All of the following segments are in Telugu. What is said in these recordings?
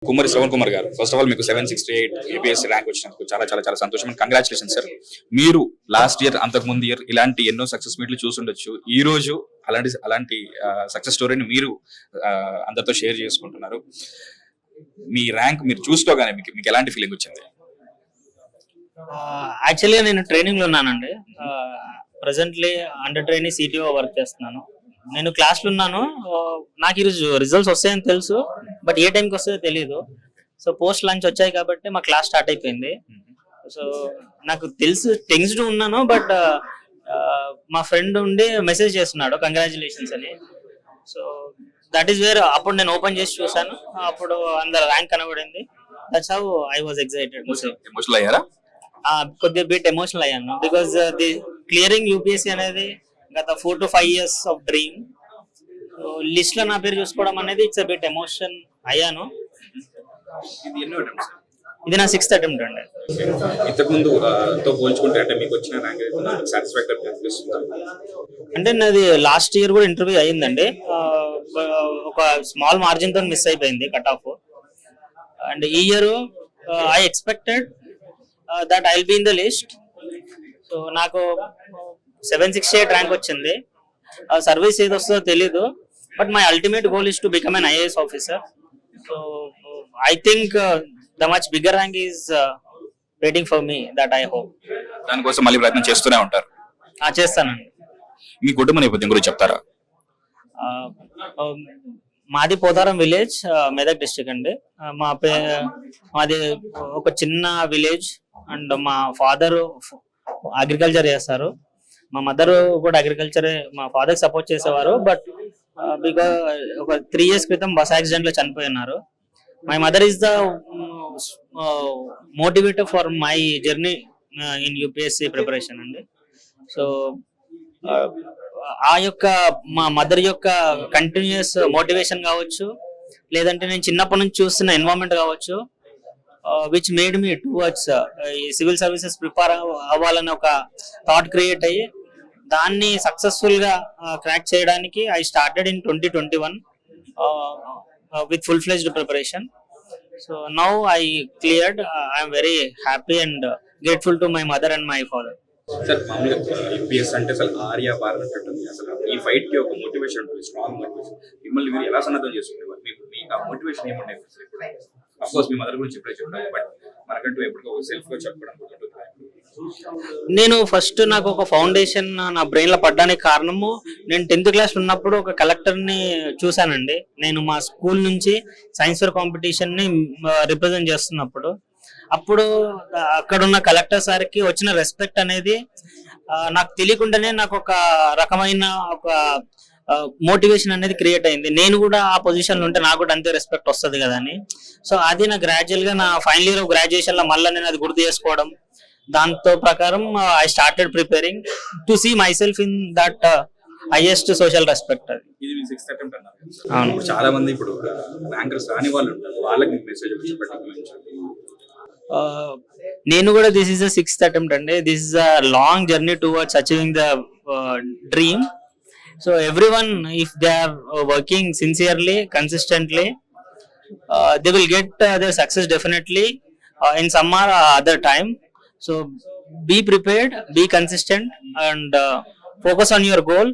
కుమ్మరి శ్రవణ్ కుమార్ గారు, ఫస్ట్ ఆఫ్ ఆల్ మీకు 768 యూపీఎస్సీ ర్యాంక్ వచ్చినందుకు చాలా చాలా చాలా సంతోషం అండ్ కంగ్రాచులేషన్ సార్. మీరు లాస్ట్ ఇయర్, అంతకు ముందు ఇయర్ ఇలాంటి ఎన్నో సక్సెస్ మీట్లు చూసుండొచ్చు. ఈ రోజు అలాంటి సక్సెస్ స్టోరీని మీరు అందరితో షేర్ చేసుకుంటున్నారు. మీ ర్యాంక్ మీరు చూసుకోగానే మీకు ఎలాంటి ఫీలింగ్ వచ్చింది? యాక్చువల్గా నేను ట్రైనింగ్ లో ఉన్నానండి. Presently under training CTO work చేస్తున్నాను. నేను క్లాస్లో ఉన్నాను. నాకు ఈరోజు రిజల్ట్స్ వస్తాయని తెలుసు, బట్ ఏ టైంకి వస్తాయో తెలియదు. సో పోస్ట్ లంచ్ వచ్చాయి కాబట్టి మా క్లాస్ స్టార్ట్ అయిపోయింది. సో నాకు తెలుసు, టెన్స్డ్ ఉన్నాను. బట్ మా ఫ్రెండ్ ఉండి మెసేజ్ చేస్తున్నాడు కంగ్రాచులేషన్స్ అని. సో దట్ ఈస్ వేర్ అప్పుడు నేను ఓపెన్ చేసి చూసాను. అప్పుడు అందరు ర్యాంక్ కనబడింది. That's how I was excited. Emotional అయ్యారా? కొద్దిగా బిట్ ఎమోషనల్ అయ్యాను. బికాస్ ది క్లియరింగ్ యూపీఎస్సీ అనేది గత 4 to 5 years of dream. List లో నా పేరు చూసుకోవడం అనేది ఇట్స్ అ బిట్ ఎమోషన్ అయ్యాను. ఇది నా 6th attempt అండి. ఇంతకు ముందు తో పోల్చుకుంటే అంటే మీకు వచ్చిన ర్యాంక్ సాటిస్ఫాక్టరీ అనిపిస్తుందా? అంటే నాది లాస్ట్ ఇయర్ కూడా ఇంటర్వ్యూ అయ్యిందండి. ఒక స్మాల్ మార్జిన్ తో మిస్ అయిపోయింది కట్ ఆఫ్. అండ్ ఈ year I expected that I will be in the list. So నాకు 768 ర్యాంక్ వచ్చింది. సర్వీస్ ఏది వస్తుందో తెలీదు, but my ultimate goal is to become an IAS officer. So I think the much bigger rank is waiting for me, that I hope. దానికోసం మళ్ళీ ప్రయత్నం చేస్తూనే ఉంటారు? చేస్తానండి. మీ కుటుంబ నేపథ్యం గురించి చెప్తారా? మాది పోతారం విలేజ్, మెదక్ డిస్ట్రిక్ట్ అండి. మాది ఒక చిన్న విలేజ్. అండ్ మా ఫాదర్ అగ్రికల్చర్ చేస్తారు. మా మదర్ కూడా అగ్రికల్చర్, మా ఫాదర్ సపోర్ట్ చేసేవారు. బట్ బికాస్ ఒక 3 years క్రితం బస్ యాక్సిడెంట్ లో చనిపోయినారు. My mother is the motivator for my journey in UPSC preparation అండి. సో ఆ యొక్క మా మదర్ యొక్క కంటిన్యూస్ మోటివేషన్ కావచ్చు, లేదంటే నేను చిన్నప్పటి నుంచి చూస్తున్న ఎన్వైరన్మెంట్ కావచ్చు, which made me towards civil services prepare అవ్వాలని ఒక థాట్ క్రియేట్ అయ్యి దాన్ని సక్సెస్ఫుల్ గా క్రాక్ చేయడానికి I started in 2021 with full fledged preparation. So now I cleared. I'm very happy and grateful to my mother and my father. Sir, మామూలుగా యూపీఎస్ అంటే అసలు ఆర్యా పార్లమెంట్ ఉంటుంది. అసలు ఈ ఫైట్ కి ఒక మోటివేషన్ ఉంటుంది, స్ట్రాంగ్ మోటివేషన్. మిమ్మల్ని మీరు ఎలా సన్నద్ధం చేసుకునేవారు? మీకు ఆ మోటివేషన్ ఏముండే? అఫ్ కోర్స్ మీ మదర్ గురించి ఎప్పుడే చెప్పారు, బట్ మనకంటూ ఎప్పుడు సెల్ఫ్ గా చెప్పడం. నేను ఫస్ట్ నాకు ఒక ఫౌండేషన్ నా బ్రెయిన్ లో పడ్డానికి కారణము, నేను 10th క్లాస్ ఉన్నప్పుడు ఒక కలెక్టర్ ని చూసానండి. నేను మా స్కూల్ నుంచి సైన్స్ ఫేర్ కాంపిటీషన్ ని రిప్రజెంట్ చేస్తున్నప్పుడు, అప్పుడు అక్కడున్న కలెక్టర్ సార్కి వచ్చిన రెస్పెక్ట్ అనేది నాకు తెలియకుండానే నాకు ఒక రకమైన ఒక మోటివేషన్ అనేది క్రియేట్ అయింది. నేను కూడా ఆ పొజిషన్ లో ఉంటే నాకు కూడా అంతే రెస్పెక్ట్ వస్తుంది కదా అని. సో అది నా గ్రాడ్యువల్ గా నా ఫైనల్ ఇయర్ ఆఫ్ గ్రాడ్యుయేషన్ లో మళ్ళీ నేను అది గుర్తు చేసుకోవడం, దాంతో ప్రకారం I started preparing to see myself in that highest social respect. అది ఇది మీ 6th attempt అన్నారు. అవును, చాలా మంది ఇప్పుడు ర్యాంకర్స్ రాని వాళ్ళు ఉంటారు, వాళ్ళకి మెసేజ్ నేను కూడా this is the 6th attempt అండి. This is a long journey towards achieving the dream. So everyone, if they are working sincerely, consistently, they will get their success definitely in some or other time. So be prepared, be consistent, and focus on your goal.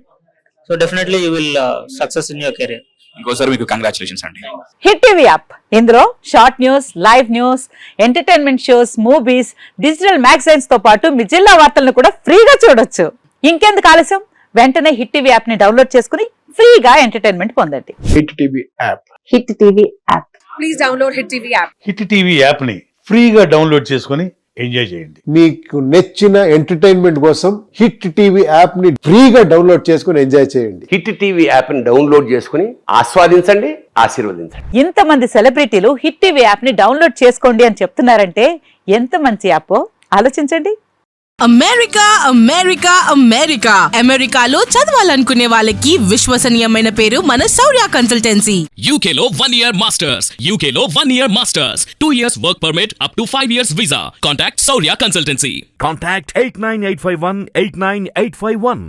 So definitely you will success in your career. ఇంకోసారి మీకు కంగ్రాచులేషన్స్ అండి. హిట్ టీవీ యాప్, ఇందులో short news, live news, entertainment shows, movies, digital magazines తో పాటు మీ జిల్లా వార్తలను కూడా ఫ్రీగా చూడొచ్చు. ఇంకెందుకు ఆలస్యం, వెంటనే హిట్ టీవీ యాప్ ని డౌన్లోడ్ చేసుకుని ఫ్రీగా ఎంటర్టైన్మెంట్ పొందండి. Hit TV app, hit TV app, please download hit TV app. Hit TV app ని ఫ్రీగా డౌన్లోడ్ చేసుకుని ఎంజాయ్ చేయండి. మీకు నచ్చిన ఎంటర్టైన్మెంట్ కోసం హిట్ టీవీ యాప్ ని ఫ్రీగా డౌన్లోడ్ చేసుకుని ఎంజాయ్ చేయండి. హిట్ టీవీ యాప్ ని డౌన్లోడ్ చేసుకుని ఆస్వాదించండి, ఆశీర్వదించండి. ఇంతమంది సెలబ్రిటీలు హిట్ టీవీ యాప్ ని డౌన్లోడ్ చేసుకోండి అని చెప్తున్నారంటే ఎంత మంచి యాప్ ఆలోచించండి. అమెరికా అమెరికా అమెరికా అమెరికాలో చదవాలనుకునే వాళ్ళకి విశ్వసనీయమైన పేరు మన శౌర్య కన్సల్టెన్సీ. UK లో 1 year masters, UK లో 1 year masters, 2 years work permit up to 5 years visa. Contact Saurya Consultancy. Contact 89851 89851.